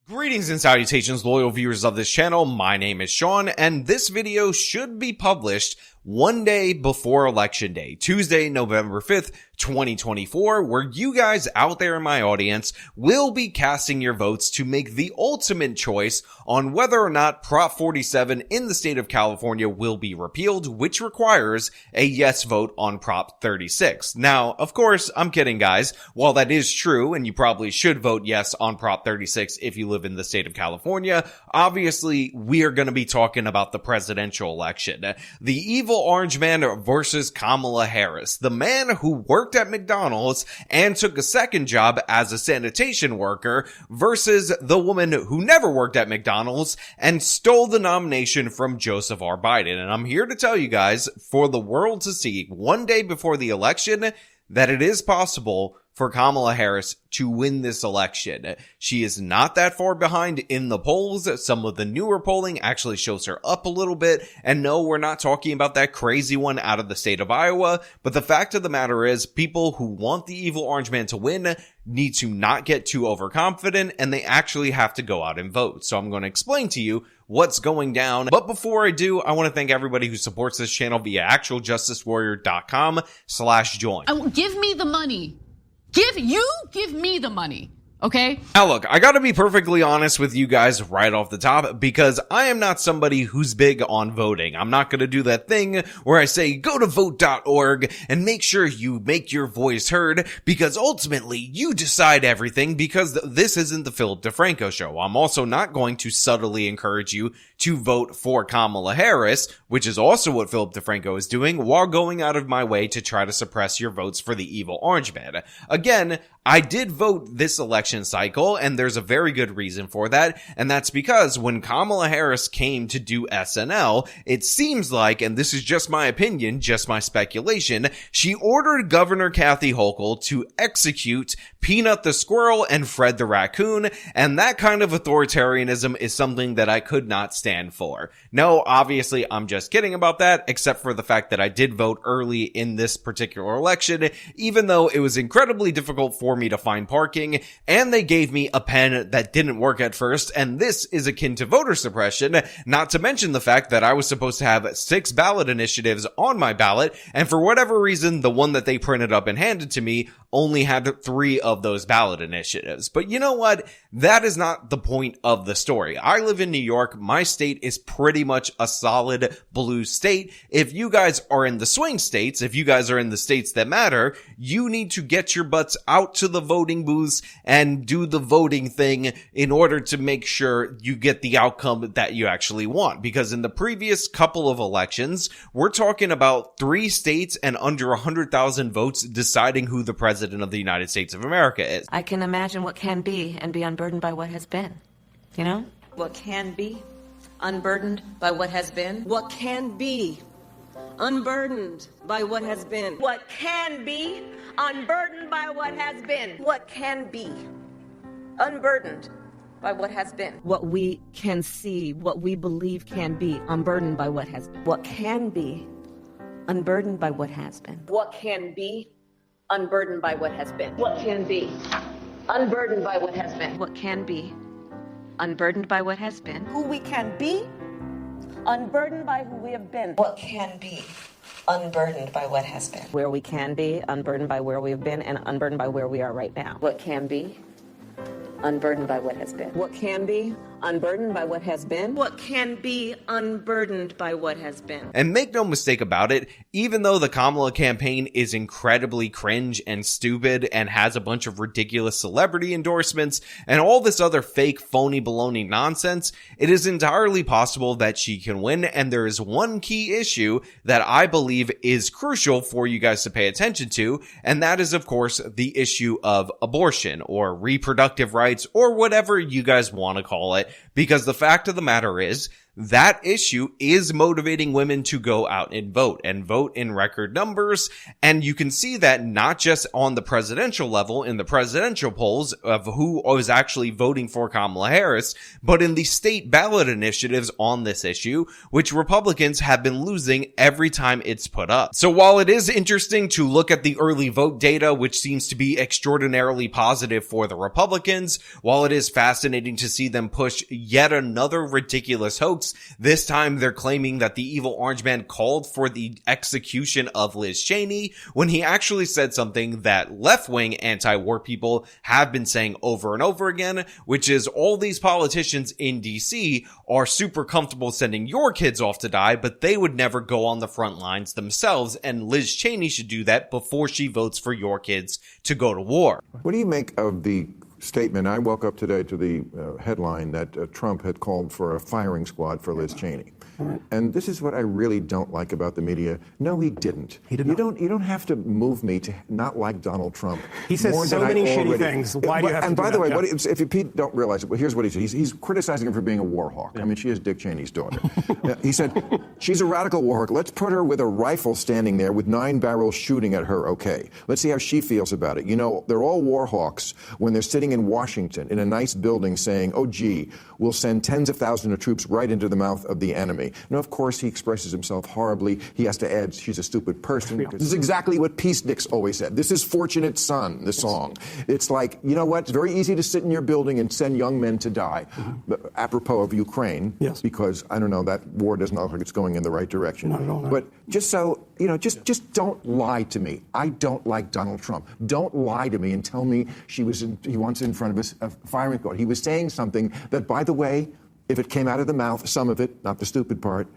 Greetings and salutations, loyal viewers of this channel. My name is Sean, and this video should be published one day before Election Day, Tuesday, November 5th, 2024, where you guys out there in my audience will be casting your votes to make the ultimate choice on whether or not Prop 47 in the state of California will be repealed, which requires a yes vote on Prop 36. Now, of course, I'm kidding, guys. While that is true, and you probably should vote yes on Prop 36 if you live in the state of California, obviously, we are going to be talking about the presidential election. The evil orange man versus Kamala Harris, the man who worked at McDonald's and took a second job as a sanitation worker, versus the woman who never worked at McDonald's and stole the nomination from Joseph R. Biden. And I'm here to tell you guys, for the world to see one day before the election, that it is possible for Kamala Harris to win this election. She is not that far behind in the polls. Some of the newer polling actually shows her up a little bit. And no, we're not talking about that crazy one out of the state of Iowa. But the fact of the matter is, people who want the evil orange man to win need to not get too overconfident, and they actually have to go out and vote. So I'm going to explain to you what's going down. But before I do, I want to thank everybody who supports this channel via actualjusticewarrior.com/join. Give me the money. Give me the money. Okay? Now look, I gotta be perfectly honest with you guys right off the top, because I am not somebody who's big on voting. I'm not gonna do that thing where I say go to vote.org and make sure you make your voice heard, because ultimately you decide everything, because this isn't the Philip DeFranco show. I'm also not going to subtly encourage you to vote for Kamala Harris, which is also what Philip DeFranco is doing, while going out of my way to try to suppress your votes for the evil orange man. Again, I did vote this election cycle, and there's a very good reason for that, and that's because when Kamala Harris came to do SNL, it seems like, and this is just my opinion, just my speculation, she ordered Governor Kathy Hochul to execute Peanut the Squirrel and Fred the Raccoon, and that kind of authoritarianism is something that I could not stand for. No, obviously, I'm just kidding about that, except for the fact that I did vote early in this particular election, even though it was incredibly difficult for me to find parking, and they gave me a pen that didn't work at first, and this is akin to voter suppression, not to mention the fact that I was supposed to have 6 ballot initiatives on my ballot, and for whatever reason, the one that they printed up and handed to me only had 3 of those ballot initiatives. But you know what? That is not the point of the story. I live in New York. My state is pretty much a solid blue state. If you guys are in the swing states, if you guys are in the states that matter, you need to get your butts out to the voting booths and do the voting thing in order to make sure you get the outcome that you actually want. Because in the previous couple of elections, we're talking about 3 states and under 100,000 votes deciding who the president of the United States of America is. I can imagine what can be and be unburdened by what has been. You know? What can be unburdened by what has been. What can be unburdened by what has been. What can be unburdened by what has been. What can be unburdened by what has been. What we can see, what we believe can be unburdened by what has been. What can be unburdened by what has been. What can be unburdened by what has been. What can be unburdened by what has been. What can be unburdened by what has been. Who we can be unburdened by who we have been. What can be unburdened by what has been. Where we can be unburdened by where we have been and unburdened by where we are right now. What can be unburdened by what has been. What can be unburdened by what has been. What can be unburdened by what has been. And make no mistake about it, even though the Kamala campaign is incredibly cringe and stupid and has a bunch of ridiculous celebrity endorsements and all this other fake, phony, baloney nonsense, it is entirely possible that she can win. And there is one key issue that I believe is crucial for you guys to pay attention to, and that is, of course, the issue of abortion or reproductive rights or whatever you guys want to call it, because the fact of the matter is that issue is motivating women to go out and vote in record numbers. And you can see that not just on the presidential level in the presidential polls of who was actually voting for Kamala Harris, but in the state ballot initiatives on this issue, which Republicans have been losing every time it's put up. So while it is interesting to look at the early vote data, which seems to be extraordinarily positive for the Republicans, while it is fascinating to see them push yet another ridiculous hoax, this time they're claiming that the evil orange man called for the execution of Liz Cheney when he actually said something that left-wing anti-war people have been saying over and over again, which is all these politicians in DC are super comfortable sending your kids off to die, but they would never go on the front lines themselves, and Liz Cheney should do that before she votes for your kids to go to war. What do you make of the statement? I woke up today to the headline that Trump had called for a firing squad for Liz Cheney. And this is what I really don't like about the media. No, he didn't. He did not. You don't have to move me to not like Donald Trump. He says more so than many I shitty already, things. Why do you have to And do by the way, that? if Pete don't realize it, well, here's what he said. He's criticizing her for being a war hawk. Yeah. I mean, she is Dick Cheney's daughter. He said, she's a radical war hawk. Let's put her with a rifle standing there with 9 barrels shooting at her. Okay. Let's see how she feels about it. You know, they're all war hawks when they're sitting in Washington in a nice building saying, oh, gee, we'll send tens of thousands of troops right into the mouth of the enemy. Now, of course, he expresses himself horribly. He has to add, she's a stupid person. This is exactly what peaceniks always said. This is Fortunate Son, the song. It's like, you know what? It's very easy to sit in your building and send young men to die. But apropos of Ukraine, because, I don't know, that war doesn't look like it's going in the right direction. Not at all, no. But just so, you know, just don't lie to me. I don't like Donald Trump. Don't lie to me and tell me he wants in front of a firing squad. He was saying something that, by the way, if it came out of the mouth, some of it, not the stupid part,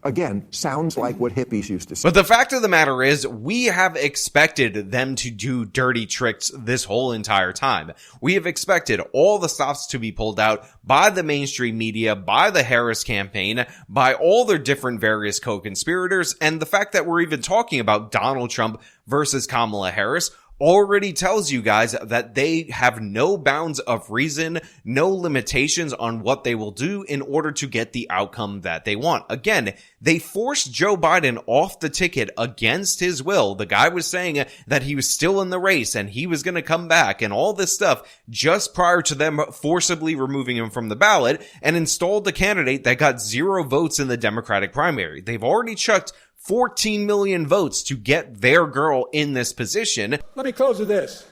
again, sounds like what hippies used to say. But the fact of the matter is, we have expected them to do dirty tricks this whole entire time. We have expected all the stops to be pulled out by the mainstream media, by the Harris campaign, by all their different various co-conspirators, and the fact that we're even talking about Donald Trump versus Kamala Harris already tells you guys that they have no bounds of reason, no limitations on what they will do in order to get the outcome that they want. Again, they forced Joe Biden off the ticket against his will. The guy was saying that he was still in the race and he was going to come back and all this stuff just prior to them forcibly removing him from the ballot, and installed a candidate that got 0 votes in the Democratic primary. They've already chucked 14 million votes to get their girl in this position. Let me close with this.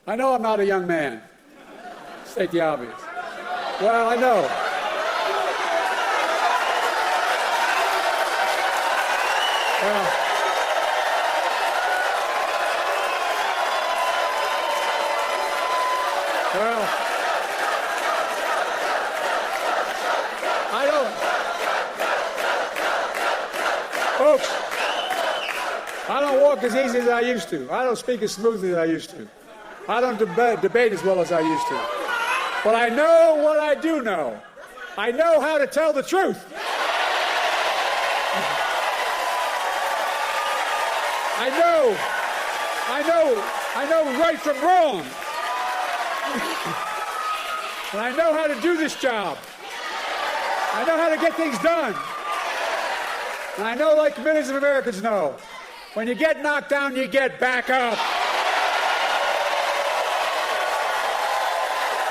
I know I'm not a young man. State the obvious. Well, I know. Well, I don't. Folks, I don't walk as easy as I used to. I don't speak as smoothly as I used to. I don't debate as well as I used to. But I know what I do know. I know how to tell the truth. I know right from wrong. And I know how to do this job. I know how to get things done. And I know, like millions of Americans know, when you get knocked down, you get back up.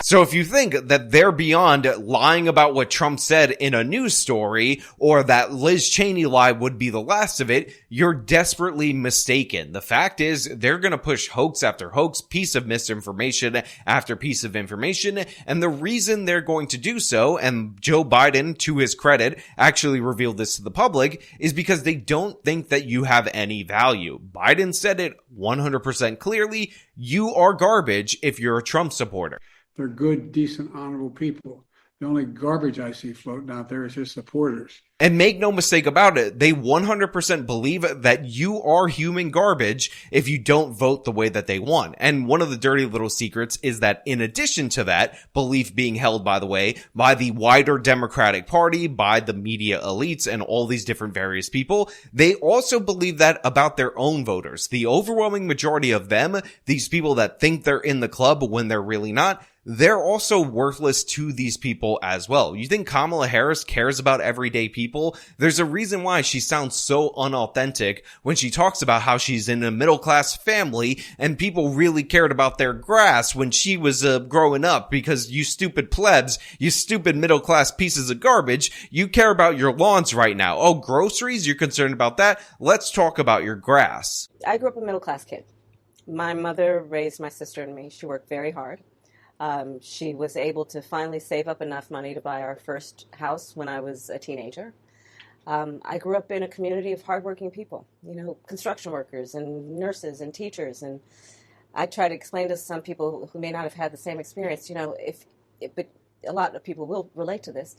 So if you think that they're beyond lying about what Trump said in a news story, or that Liz Cheney lie would be the last of it, you're desperately mistaken. The fact is, they're going to push hoax after hoax, piece of misinformation after piece of information, and the reason they're going to do so, and Joe Biden, to his credit, actually revealed this to the public, is because they don't think that you have any value. Biden said it 100% clearly, you are garbage if you're a Trump supporter. They're good, decent, honorable people. The only garbage I see floating out there is his supporters. And make no mistake about it, they 100% believe that you are human garbage if you don't vote the way that they want. And one of the dirty little secrets is that in addition to that belief being held, by the way, by the wider Democratic Party, by the media elites and all these different various people, they also believe that about their own voters. The overwhelming majority of them, these people that think they're in the club when they're really not, they're also worthless to these people as well. You think Kamala Harris cares about everyday people? There's a reason why she sounds so unauthentic when she talks about how she's in a middle-class family and people really cared about their grass when she was growing up, because you stupid plebs, you stupid middle-class pieces of garbage, you care about your lawns right now. Oh, groceries, you're concerned about that? Let's talk about your grass. I grew up a middle-class kid. My mother raised my sister and me. She worked very hard. She was able to finally save up enough money to buy our first house when I was a teenager. I grew up in a community of hardworking people, construction workers and nurses and teachers. And I try to explain to some people who may not have had the same experience, but a lot of people will relate to this.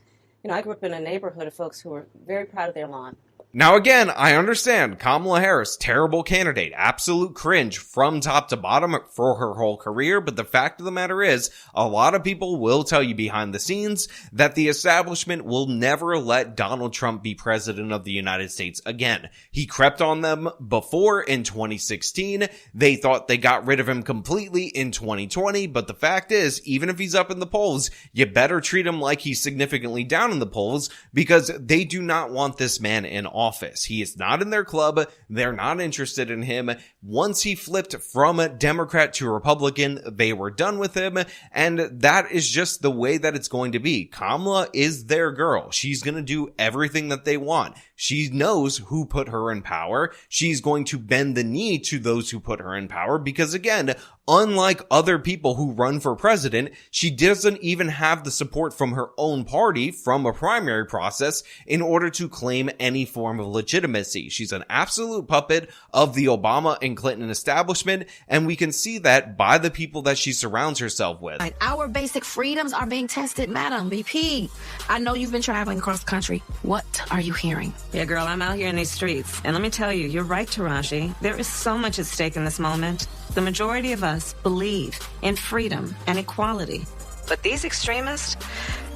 I grew up in a neighborhood of folks who were very proud of their lawn. Now again, I understand Kamala Harris, terrible candidate, absolute cringe from top to bottom for her whole career, but the fact of the matter is, a lot of people will tell you behind the scenes that the establishment will never let Donald Trump be president of the United States again. He crept on them before in 2016, they thought they got rid of him completely in 2020, but the fact is, even if he's up in the polls, you better treat him like he's significantly down in the polls, because they do not want this man in office. He is not in their club. They're not interested in him. Once he flipped from a Democrat to Republican, they were done with him. And that is just the way that it's going to be. Kamala is their girl. She's going to do everything that they want. She knows who put her in power. She's going to bend the knee to those who put her in power because, again, unlike other people who run for president, she doesn't even have the support from her own party from a primary process in order to claim any form of legitimacy. She's an absolute puppet of the Obama and Clinton establishment, and we can see that by the people that she surrounds herself with. Our basic freedoms are being tested, Madam VP. I know you've been traveling across the country. What are you hearing? Yeah, girl, I'm out here in these streets. And let me tell you, you're right, Taraji. There is so much at stake in this moment. The majority of us believe in freedom and equality. But these extremists,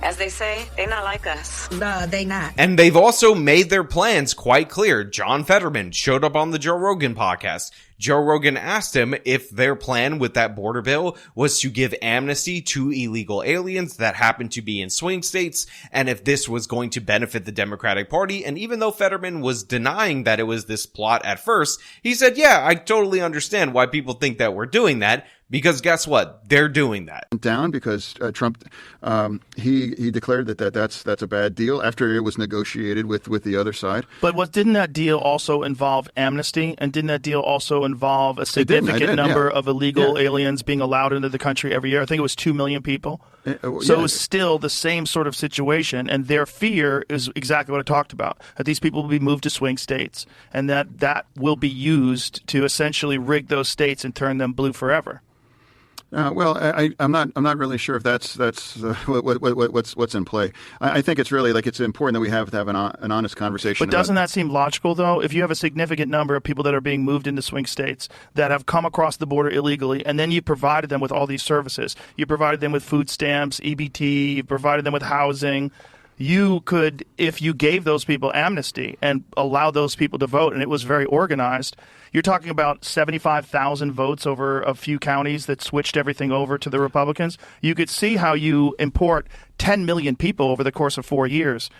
as they say, they're not like us. They not. And they've also made their plans quite clear. John Fetterman showed up on the Joe Rogan podcast. Joe Rogan asked him if their plan with that border bill was to give amnesty to illegal aliens that happen to be in swing states, and if this was going to benefit the Democratic Party. And even though Fetterman was denying that it was this plot at first, he said, yeah, I totally understand why people think that we're doing that. Because guess what? They're doing that. Down because Trump, he declared that's a bad deal after it was negotiated with the other side. But didn't that deal also involve amnesty? And didn't that deal also involve a significant number of illegal aliens being allowed into the country every year? I think it was 2 million people. So it was still the same sort of situation. And their fear is exactly what I talked about, that these people will be moved to swing states and that will be used to essentially rig those states and turn them blue forever. Well, I'm not really sure if that's what's in play. I think it's really it's important that we have to have an honest conversation. But doesn't that seem logical, though? If you have a significant number of people that are being moved into swing states that have come across the border illegally, and then you provided them with all these services, you provided them with food stamps, EBT, you provided them with housing. You could, if you gave those people amnesty and allowed those people to vote, and it was very organized, you're talking about 75,000 votes over a few counties that switched everything over to the Republicans. You could see how you import 10 million people over the course of 4 years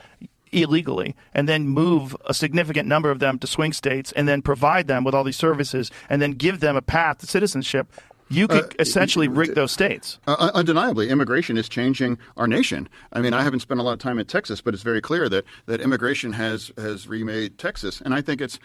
illegally and then move a significant number of them to swing states and then provide them with all these services and then give them a path to citizenship. You could essentially rig those states. Undeniably, immigration is changing our nation. I mean, I haven't spent a lot of time in Texas, but it's very clear that immigration has remade Texas, and I think it's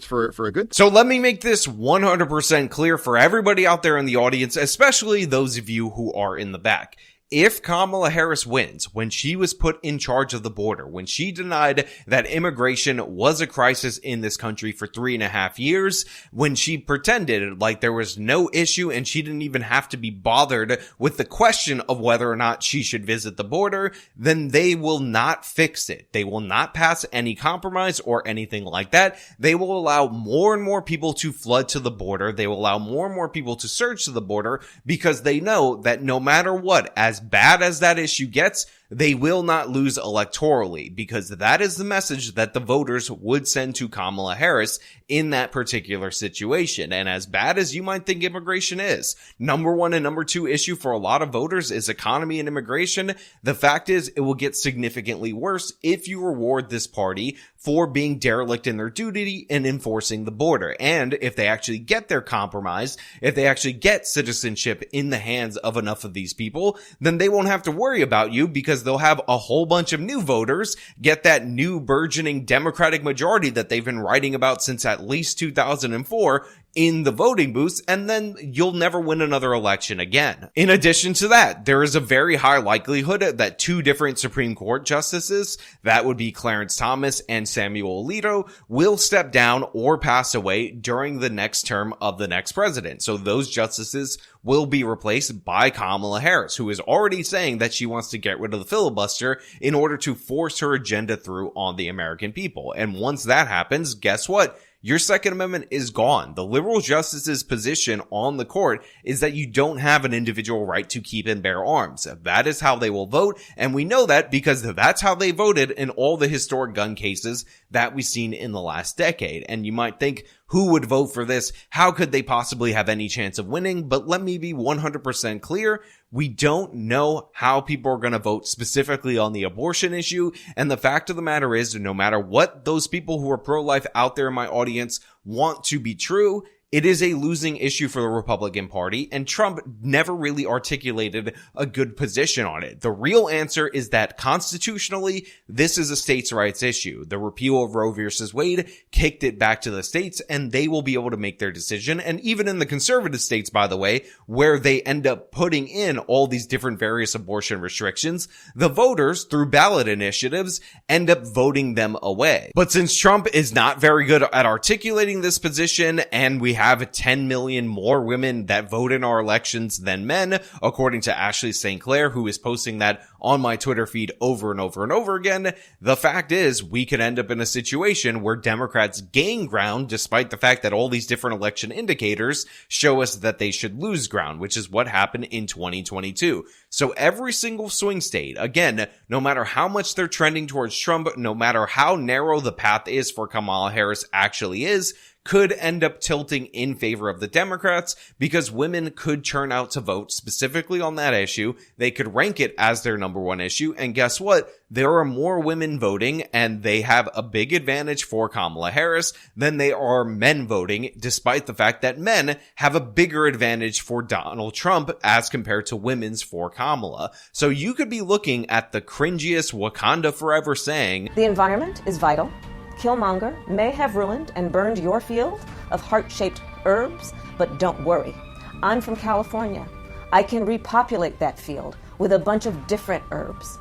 for a good. So let me make this 100% clear for everybody out there in the audience, especially those of you who are in the back. If Kamala Harris wins, when she was put in charge of the border, when she denied that immigration was a crisis in this country for 3.5 years, when she pretended like there was no issue and she didn't even have to be bothered with the question of whether or not she should visit the border, then they will not fix it. They will not pass any compromise or anything like that. They will allow more and more people to flood to the border. They will allow more and more people to surge to the border because they know that no matter what, as bad as that issue gets, they will not lose electorally, because that is the message that the voters would send to Kamala Harris in that particular situation. And as bad as you might think immigration is, number one and number two issue for a lot of voters is economy and immigration. The fact is, it will get significantly worse if you reward this party for being derelict in their duty and enforcing the border. And if they actually get their compromise, if they actually get citizenship in the hands of enough of these people, then they won't have to worry about you, because they'll have a whole bunch of new voters, get that new burgeoning Democratic majority that they've been writing about since at least 2004 in the voting booths, and then you'll never win another election again. In addition to that, there is a very high likelihood that two different Supreme Court justices, that would be Clarence Thomas and Samuel Alito, will step down or pass away during the next term of the next president. So those justices will be replaced by Kamala Harris, who is already saying that she wants to get rid of the filibuster in order to force her agenda through on the American people. And once that happens, guess what? Your Second Amendment is gone. The liberal justices' position on the court is that you don't have an individual right to keep and bear arms. That is how they will vote, and we know that because that's how they voted in all the historic gun cases that we've seen in the last decade. And you might think, who would vote for this? How could they possibly have any chance of winning? But let me be 100% clear. We don't know how people are going to vote specifically on the abortion issue. And the fact of the matter is, no matter what those people who are pro-life out there in my audience want to be true, it is a losing issue for the Republican Party, and Trump never really articulated a good position on it. The real answer is that constitutionally, this is a states' rights issue. The repeal of Roe v. Wade kicked it back to the states, and they will be able to make their decision. And even in the conservative states, by the way, where they end up putting in all these different various abortion restrictions, the voters, through ballot initiatives, end up voting them away. But since Trump is not very good at articulating this position, and we have 10 million more women that vote in our elections than men, according to Ashley St. Clair, who is posting that on my Twitter feed over and over and over again, the fact is we could end up in a situation where Democrats gain ground despite the fact that all these different election indicators show us that they should lose ground, which is what happened in 2022. So every single swing state, again, no matter how much they're trending towards Trump, no matter how narrow the path is for Kamala Harris actually is, could end up tilting in favor of the Democrats, because women could turn out to vote specifically on that issue. They could rank it as their number one issue. And guess what? There are more women voting, and they have a big advantage for Kamala Harris than they are men voting, despite the fact that men have a bigger advantage for Donald Trump as compared to women's for Kamala. So you could be looking at the cringiest Wakanda Forever saying, The environment is vital. Killmonger may have ruined and burned your field of heart-shaped herbs, but don't worry. I'm from California. I can repopulate that field with a bunch of different herbs.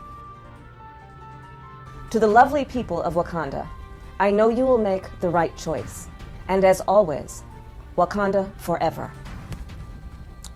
To the lovely people of Wakanda, I know you will make the right choice. And as always, Wakanda forever.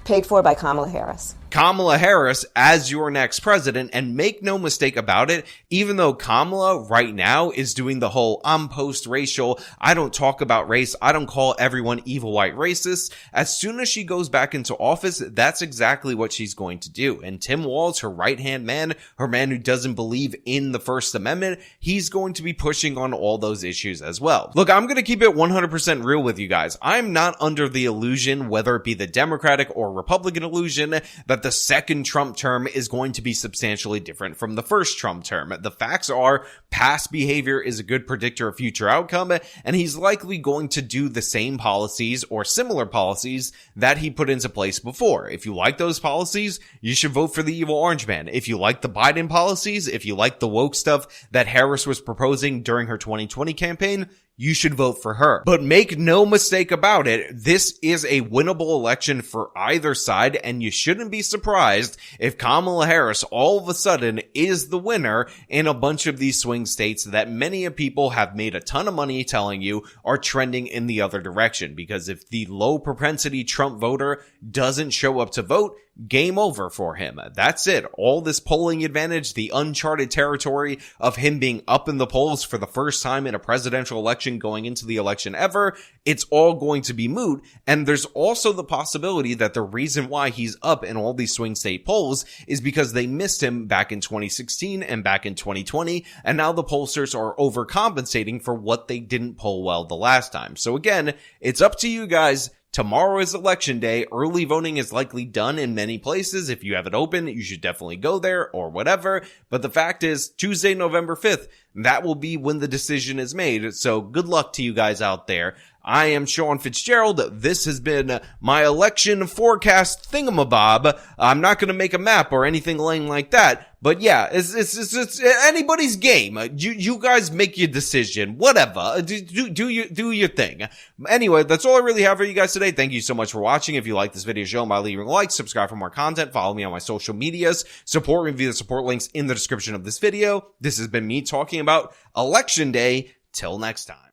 Paid for by Kamala Harris. Kamala Harris as your next president, and make no mistake about it, even though Kamala right now is doing the whole I'm post-racial, I don't talk about race, I don't call everyone evil white racists, as soon as she goes back into office, that's exactly what she's going to do. And Tim Walz, her right-hand man, her man who doesn't believe in the First Amendment, he's going to be pushing on all those issues as well. Look, I'm going to keep it 100% real with you guys. I'm not under the illusion, whether it be the Democratic or Republican illusion, that the second Trump term is going to be substantially different from the first Trump term. The facts are past behavior is a good predictor of future outcome, and he's likely going to do the same policies or similar policies that he put into place before. If you like those policies, you should vote for the evil orange man. If you like the Biden policies, if you like the woke stuff that Harris was proposing during her 2020 campaign, you should vote for her. But make no mistake about it, this is a winnable election for either side, and you shouldn't be surprised if Kamala Harris all of a sudden is the winner in a bunch of these swing states that many of people have made a ton of money telling you are trending in the other direction. Because if the low propensity Trump voter doesn't show up to vote, game over for him. That's it. All this polling advantage, the uncharted territory of him being up in the polls for the first time in a presidential election going into the election ever, it's all going to be moot. And there's also the possibility that the reason why he's up in all these swing state polls is because they missed him back in 2016 and back in 2020, and now the pollsters are overcompensating for what they didn't poll well the last time. So again, it's up to you guys. Tomorrow is election day. Early voting is likely done in many places. If you have it open, you should definitely go there or whatever. But the fact is, Tuesday, November 5th, that will be when the decision is made. So good luck to you guys out there. I am Sean Fitzgerald. This has been my election forecast thingamabob. I'm not going to make a map or anything like that. But yeah, it's anybody's game. You guys make your decision. Whatever. Do your thing. Anyway, that's all I really have for you guys today. Thank you so much for watching. If you like this video, show them by leaving a like, subscribe for more content, follow me on my social medias, support me via the support links in the description of this video. This has been me talking about Election Day. Till next time.